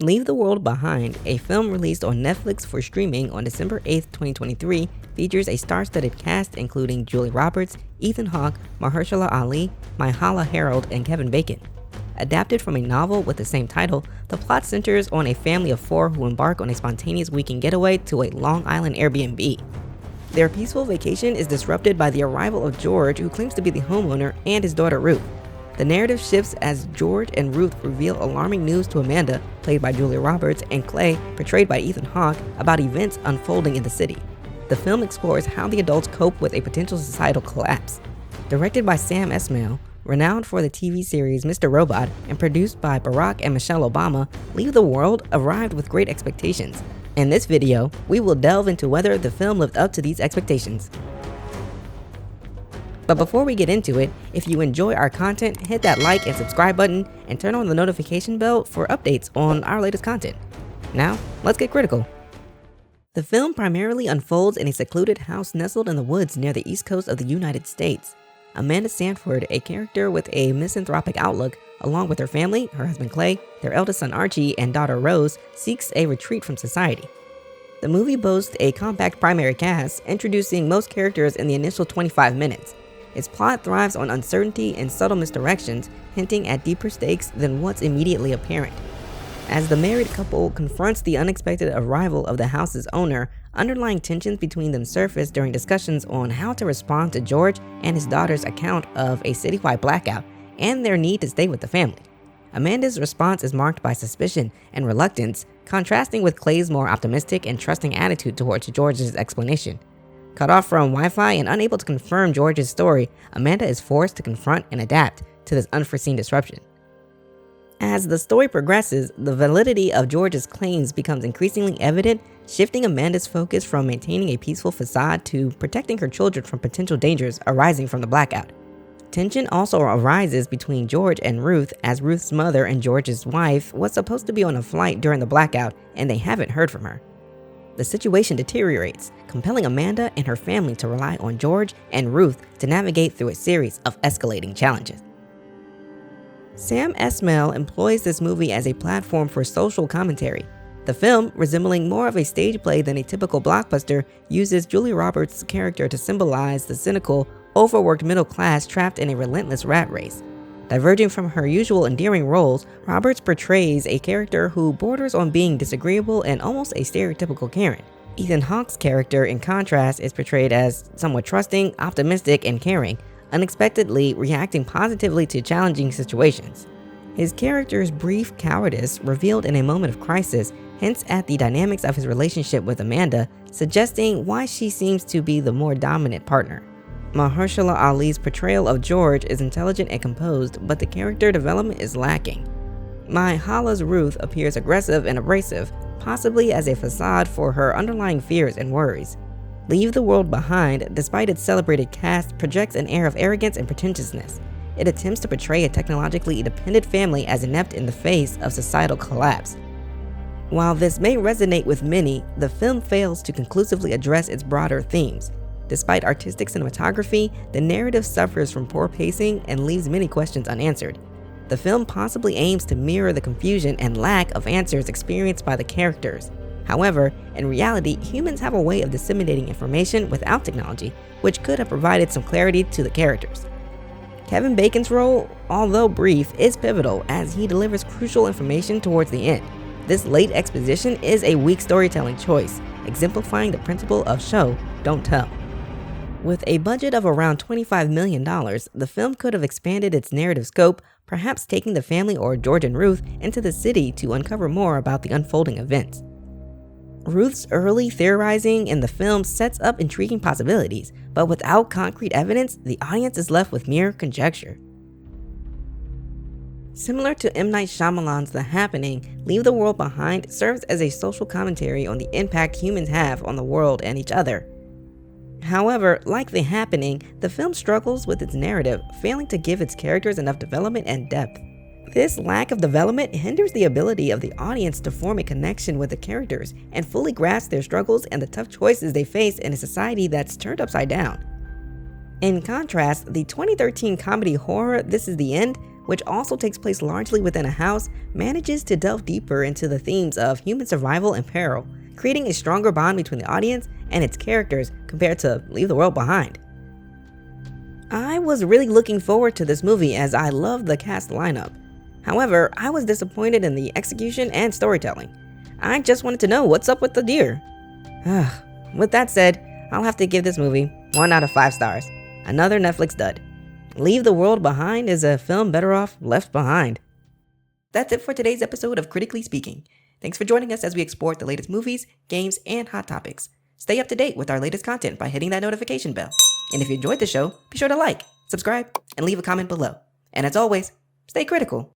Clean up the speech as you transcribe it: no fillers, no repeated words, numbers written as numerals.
Leave the World Behind, a film released on Netflix for streaming on December 8, 2023, features a star-studded cast including Julia Roberts, Ethan Hawke, Mahershala Ali, Myha'la Herrold, and Kevin Bacon. Adapted from a novel with the same title, the plot centers on a family of four who embark on a spontaneous weekend getaway to a Long Island Airbnb. Their peaceful vacation is disrupted by the arrival of George, who claims to be the homeowner, and his daughter Ruth. The narrative shifts as George and Ruth reveal alarming news to Amanda, played by Julia Roberts, and Clay, portrayed by Ethan Hawke, about events unfolding in the city. The film explores how the adults cope with a potential societal collapse. Directed by Sam Esmail, renowned for the TV series Mr. Robot, and produced by Barack and Michelle Obama, Leave the World arrived with great expectations. In this video, we will delve into whether the film lived up to these expectations. But before we get into it, if you enjoy our content, hit that like and subscribe button and turn on the notification bell for updates on our latest content. Now, let's get critical. The film primarily unfolds in a secluded house nestled in the woods near the east coast of the United States. Amanda Sanford, a character with a misanthropic outlook, along with her family, her husband Clay, their eldest son Archie, and daughter Rose, seeks a retreat from society. The movie boasts a compact primary cast, introducing most characters in the initial 25 minutes. Its plot thrives on uncertainty and subtle misdirections, hinting at deeper stakes than what's immediately apparent. As the married couple confronts the unexpected arrival of the house's owner, underlying tensions between them surface during discussions on how to respond to George and his daughter's account of a citywide blackout and their need to stay with the family. Amanda's response is marked by suspicion and reluctance, contrasting with Clay's more optimistic and trusting attitude towards George's explanation. Cut off from Wi-Fi and unable to confirm George's story, Amanda is forced to confront and adapt to this unforeseen disruption. As the story progresses, the validity of George's claims becomes increasingly evident, shifting Amanda's focus from maintaining a peaceful facade to protecting her children from potential dangers arising from the blackout. Tension also arises between George and Ruth, as Ruth's mother and George's wife was supposed to be on a flight during the blackout and they haven't heard from her. The situation deteriorates, compelling Amanda and her family to rely on George and Ruth to navigate through a series of escalating challenges. Sam Esmail employs this movie as a platform for social commentary. The film, resembling more of a stage play than a typical blockbuster, uses Julia Roberts' character to symbolize the cynical, overworked middle class trapped in a relentless rat race. Diverging from her usual endearing roles, Roberts portrays a character who borders on being disagreeable and almost a stereotypical Karen. Ethan Hawke's character, in contrast, is portrayed as somewhat trusting, optimistic, and caring, unexpectedly reacting positively to challenging situations. His character's brief cowardice, revealed in a moment of crisis, hints at the dynamics of his relationship with Amanda, suggesting why she seems to be the more dominant partner. Mahershala Ali's portrayal of George is intelligent and composed, but the character development is lacking. Myha'la's Ruth appears aggressive and abrasive, possibly as a facade for her underlying fears and worries. Leave the World Behind, despite its celebrated cast, projects an air of arrogance and pretentiousness. It attempts to portray a technologically independent family as inept in the face of societal collapse. While this may resonate with many, the film fails to conclusively address its broader themes. Despite artistic cinematography, the narrative suffers from poor pacing and leaves many questions unanswered. The film possibly aims to mirror the confusion and lack of answers experienced by the characters. However, in reality, humans have a way of disseminating information without technology, which could have provided some clarity to the characters. Kevin Bacon's role, although brief, is pivotal as he delivers crucial information towards the end. This late exposition is a weak storytelling choice, exemplifying the principle of show, don't tell. With a budget of around $25 million, the film could have expanded its narrative scope, perhaps taking the family or George and Ruth into the city to uncover more about the unfolding events. Ruth's early theorizing in the film sets up intriguing possibilities, but without concrete evidence, the audience is left with mere conjecture. Similar to M. Night Shyamalan's The Happening, Leave the World Behind serves as a social commentary on the impact humans have on the world and each other. However, like The Happening, the film struggles with its narrative, failing to give its characters enough development and depth. This lack of development hinders the ability of the audience to form a connection with the characters and fully grasp their struggles and the tough choices they face in a society that's turned upside down. In contrast, the 2013 comedy horror This Is the End which also takes place largely within a house, manages to delve deeper into the themes of human survival and peril, creating a stronger bond between the audience and its characters compared to Leave the World Behind. I was really looking forward to this movie as I loved the cast lineup. However, I was disappointed in the execution and storytelling. I just wanted to know what's up with the deer. With that said, I'll have to give this movie 1 out of 5 stars. Another Netflix dud. Leave the World Behind is a film better off left behind. That's it for today's episode of Critically Speaking. Thanks for joining us as we explore the latest movies, games, and hot topics. Stay up to date with our latest content by hitting that notification bell. And if you enjoyed the show, be sure to like, subscribe, and leave a comment below. And as always, stay critical.